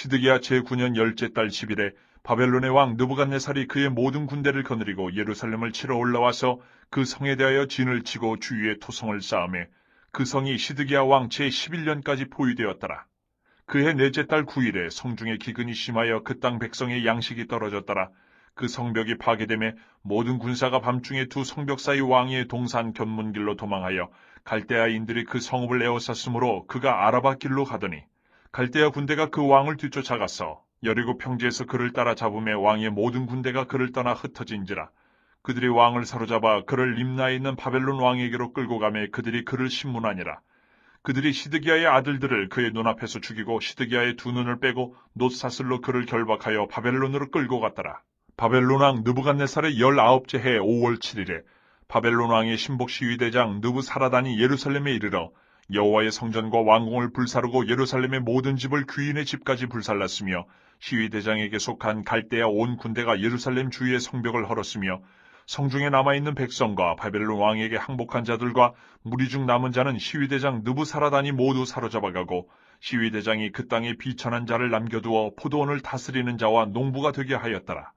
시드기야 제9년 열째 달 10일에 바벨론의 왕 느부갓네살이 그의 모든 군대를 거느리고 예루살렘을 치러 올라와서 그 성에 대하여 진을 치고 주위에 토성을 쌓으매 그 성이 시드기야 왕 제11년까지 포위되었더라. 그해 넷째 달 9일에 성중에 기근이 심하여 그 땅 백성의 양식이 떨어졌더라. 그 성벽이 파괴되매 모든 군사가 밤중에 두 성벽 사이 왕의 동산 견문길로 도망하여 갈대아인들이 그 성읍을 에워쌌으므로 그가 아라바 길로 가더니 갈대아 군대가 그 왕을 뒤쫓아가서 여리고 평지에서 그를 따라 잡음에 왕의 모든 군대가 그를 떠나 흩어진지라. 그들이 왕을 사로잡아 그를 림나에 있는 바벨론 왕에게로 끌고 가매 그들이 그를 신문하니라. 그들이 시드기야의 아들들을 그의 눈앞에서 죽이고 시드기야의 두 눈을 빼고 놋사슬로 그를 결박하여 바벨론으로 끌고 갔더라. 바벨론 왕 느부갓네살의 19째 해 5월 7일에 바벨론 왕의 신복 시위대장 느부사라단이 예루살렘에 이르러 여호와의 성전과 왕궁을 불사르고 예루살렘의 모든 집을 귀인의 집까지 불살랐으며 시위대장에게 속한 갈대아 온 군대가 예루살렘 주위의 성벽을 헐었으며 성중에 남아있는 백성과 바벨론 왕에게 항복한 자들과 무리 중 남은 자는 시위대장 느부사라단이 모두 사로잡아가고 시위대장이 그 땅에 비천한 자를 남겨두어 포도원을 다스리는 자와 농부가 되게 하였더라.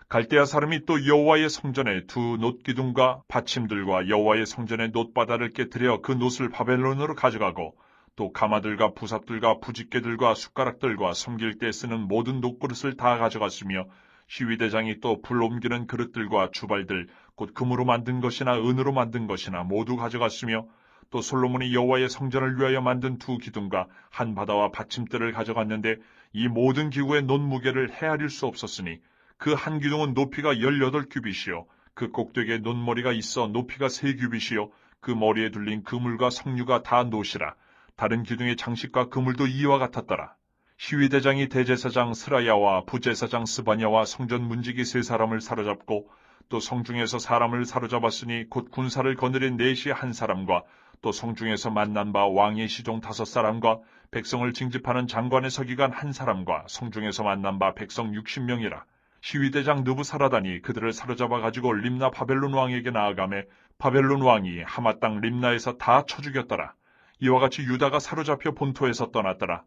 갈대아 사람이 또 여호와의 성전에 두 놋기둥과 받침들과 여호와의 성전의 놋바다를 깨뜨려 그 놋을 바벨론으로 가져가고 또 가마들과 부삽들과 부집개들과 숟가락들과 섬길 때 쓰는 모든 놋그릇을 다 가져갔으며 시위대장이 또 불 옮기는 그릇들과 주발들 곧 금으로 만든 것이나 은으로 만든 것이나 모두 가져갔으며 또 솔로몬이 여호와의 성전을 위하여 만든 두 기둥과 한 바다와 받침대를 가져갔는데 이 모든 기구의 놋 무게를 헤아릴 수 없었으니 그 한 기둥은 높이가 18규빗이요 그 꼭대기에 놋머리가 있어 높이가 3규빗이요 그 머리에 둘린 그물과 석류가 다 놋이라. 다른 기둥의 장식과 그물도 이와 같았더라. 시위대장이 대제사장 스라야와 부제사장 스바냐와 성전 문지기 3사람을 사로잡고 또 성중에서 사람을 사로잡았으니 곧 군사를 거느린 넷이 한 사람과 또 성중에서 만난 바 왕의 시종 5사람과 백성을 징집하는 장관의 서기관 한 사람과 성중에서 만난 바 백성 60명이라. 시위대장 느부사라단이 그들을 사로잡아 가지고 림나 바벨론 왕에게 나아가매 바벨론 왕이 하마 땅 림나에서 다 쳐 죽였더라. 이와 같이 유다가 사로잡혀 본토에서 떠났더라.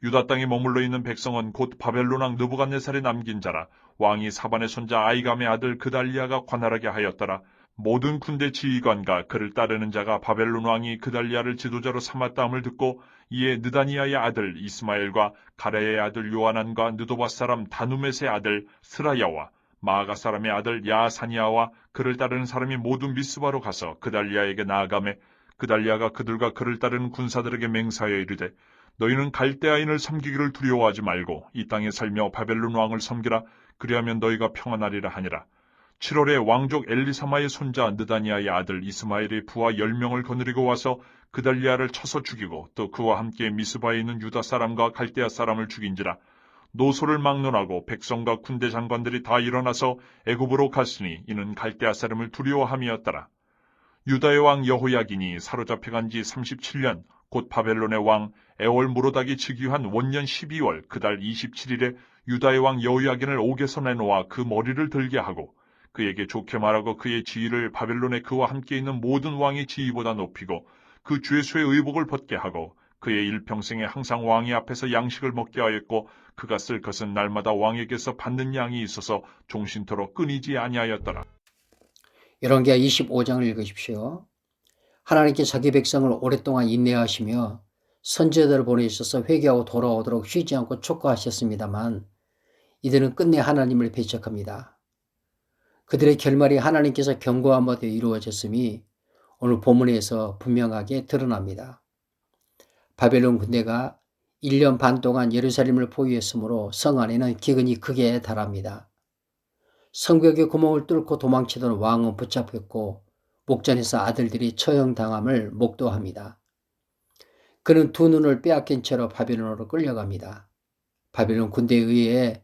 유다 땅에 머물러 있는 백성은 곧 바벨론 왕 느부갓네살이 남긴 자라. 왕이 사반의 손자 아이감의 아들 그달리아가 관할하게 하였더라. 모든 군대 지휘관과 그를 따르는 자가 바벨론 왕이 그달리아를 지도자로 삼았다함을 듣고 이에 느다니아의 아들 이스마엘과 가레의 아들 요하난과 느도바 사람 다누멧의 아들 스라야와 마아가 사람의 아들 야사니아와 그를 따르는 사람이 모두 미스바로 가서 그달리아에게 나아가매 그달리아가 그들과 그를 따르는 군사들에게 맹세하여 이르되 너희는 갈대아인을 섬기기를 두려워하지 말고 이 땅에 살며 바벨론 왕을 섬기라. 그리하면 너희가 평안하리라 하니라. 7월에 왕족 엘리사마의 손자 느다니아의 아들 이스마엘의 부하 10명을 거느리고 와서 그달리아를 쳐서 죽이고 또 그와 함께 미스바에 있는 유다 사람과 갈대아 사람을 죽인지라. 노소를 막론하고 백성과 군대 장관들이 다 일어나서 애굽으로 갔으니 이는 갈대아 사람을 두려워함이었더라. 유다의 왕 여호야긴이 사로잡혀간 지 37년 곧 바벨론의 왕 에월무로닥이 즉위한 원년 12월 그달 27일에 유다의 왕 여호야긴을 옥에서 내놓아 그 머리를 들게 하고 그에게 좋게 말하고 그의 지위를 바벨론에 그와 함께 있는 모든 왕의 지위보다 높이고 그 죄수의 의복을 벗게 하고 그의 일평생에 항상 왕의 앞에서 양식을 먹게 하였고 그가 쓸 것은 날마다 왕에게서 받는 양이 있어서 종신토록 끊이지 아니하였더라. 열왕기하 25장을 읽으십시오. 하나님께 자기 백성을 오랫동안 인내하시며 선지자들을 보내주셔서 회개하고 돌아오도록 쉬지 않고 촉구하셨습니다만 이들은 끝내 하나님을 배척합니다. 그들의 결말이 하나님께서 경고한 바도 이루어졌음이 오늘 본문에서 분명하게 드러납니다. 바벨론 군대가 1년 반 동안 예루살렘을 포위했으므로 성 안에는 기근이 크게 달합니다. 성벽의 구멍을 뚫고 도망치던 왕은 붙잡혔고 목전에서 아들들이 처형당함을 목도합니다. 그는 두 눈을 빼앗긴 채로 바벨론으로 끌려갑니다. 바벨론 군대에 의해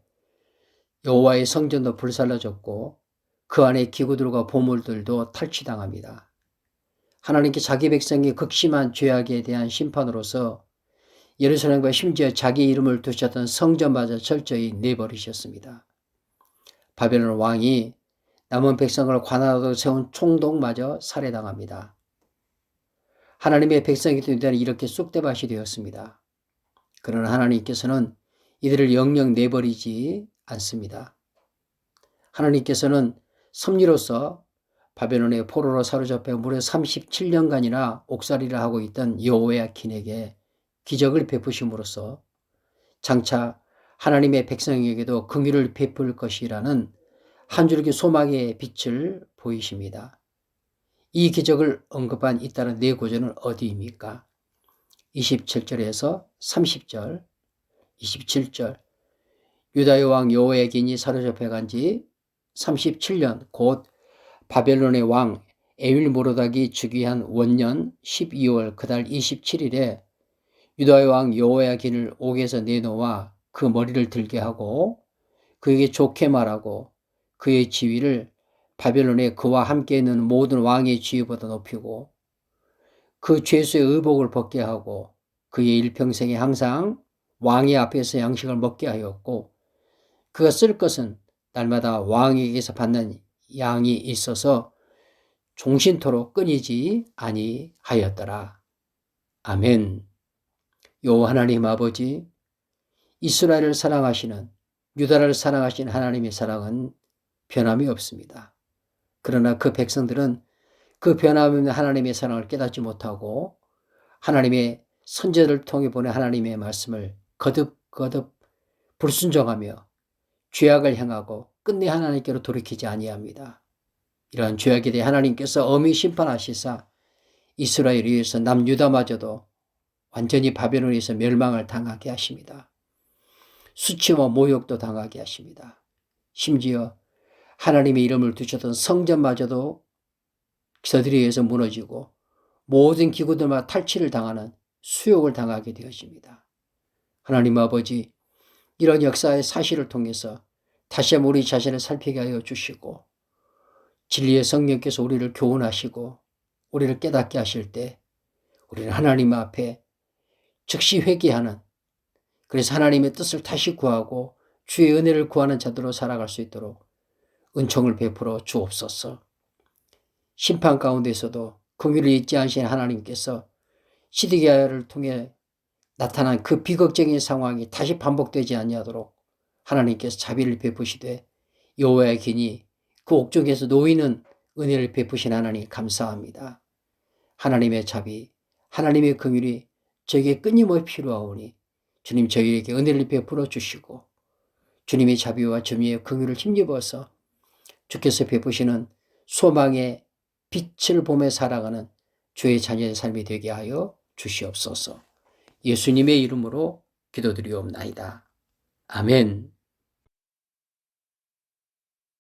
여호와의 성전도 불살라졌고 그 안에 기구들과 보물들도 탈취당합니다. 하나님께 자기 백성이 극심한 죄악에 대한 심판으로서 예루살렘과 심지어 자기 이름을 두셨던 성전마저 철저히 내버리셨습니다. 바벨론 왕이 남은 백성을 관할하도록 세운 총독마저 살해당합니다. 하나님의 백성이 된 이렇게 쑥대밭이 되었습니다. 그러나 하나님께서는 이들을 영영 내버리지 않습니다. 하나님께서는 섭리로서 바벨론의 포로로 사로잡혀 무려 37년간이나 옥살이를 하고 있던 여호야킨에게 기적을 베푸심으로써 장차 하나님의 백성에게도 긍휼을 베풀 것이라는 한 줄기 소망의 빛을 보이십니다. 이 기적을 언급한 잇따른 네 구절은 어디입니까? 27절에서 30절, 27절 유다의 왕 여호야긴이 사로잡혀 간 지 37년 곧 바벨론의 왕 에윌모로닥이 즉위한 원년 12월 그달 27일에 유다의 왕 여호야긴을 옥에서 내놓아 그 머리를 들게 하고 그에게 좋게 말하고 그의 지위를 바벨론에 그와 함께 있는 모든 왕의 지위보다 높이고 그 죄수의 의복을 벗게 하고 그의 일평생에 항상 왕의 앞에서 양식을 먹게 하였고 그가 쓸 것은 날마다 왕에게서 받는 양이 있어서 종신토록 끊이지 아니하였더라. 아멘. 여호와 하나님 아버지, 이스라엘을 사랑하시는 유다를 사랑하시는 하나님의 사랑은 변함이 없습니다. 그러나 그 백성들은 그 변함없는 하나님의 사랑을 깨닫지 못하고 하나님의 선지자를 통해 보낸 하나님의 말씀을 거듭거듭 불순종하며 죄악을 행하고 끝내 하나님께로 돌이키지 아니합니다. 이러한 죄악에 대해 하나님께서 엄히 심판하시사 이스라엘에 의해서 남유다마저도 완전히 바벨론에서 멸망을 당하게 하십니다. 수치와 모욕도 당하게 하십니다. 심지어 하나님의 이름을 두셨던 성전마저도 저들에 의해서 무너지고 모든 기구들마다 탈취를 당하는 수욕을 당하게 되었습니다. 하나님 아버지, 이런 역사의 사실을 통해서 다시 한번 우리 자신을 살피게 하여 주시고 진리의 성령께서 우리를 교훈하시고 우리를 깨닫게 하실 때 우리는 하나님 앞에 즉시 회개하는, 그래서 하나님의 뜻을 다시 구하고 주의 은혜를 구하는 자들로 살아갈 수 있도록 은총을 베풀어 주옵소서. 심판 가운데서도 긍휼을 잊지 않으신 하나님께서 시드기야를 통해 나타난 그 비극적인 상황이 다시 반복되지 아니하도록 하나님께서 자비를 베푸시되 여호와의 긴이 그 옥중에서 놓이는 은혜를 베푸신 하나님 감사합니다. 하나님의 자비, 하나님의 긍휼이 저에게 끊임없이 필요하오니 주님 저희에게 은혜를 베풀어 주시고 주님의 자비와 주님의 긍휼을 힘입어서 주께서 베푸시는 소망의 빛을 보며 살아가는 주의 자녀의 삶이 되게 하여 주시옵소서. 예수님의 이름으로 기도드리옵나이다. 아멘.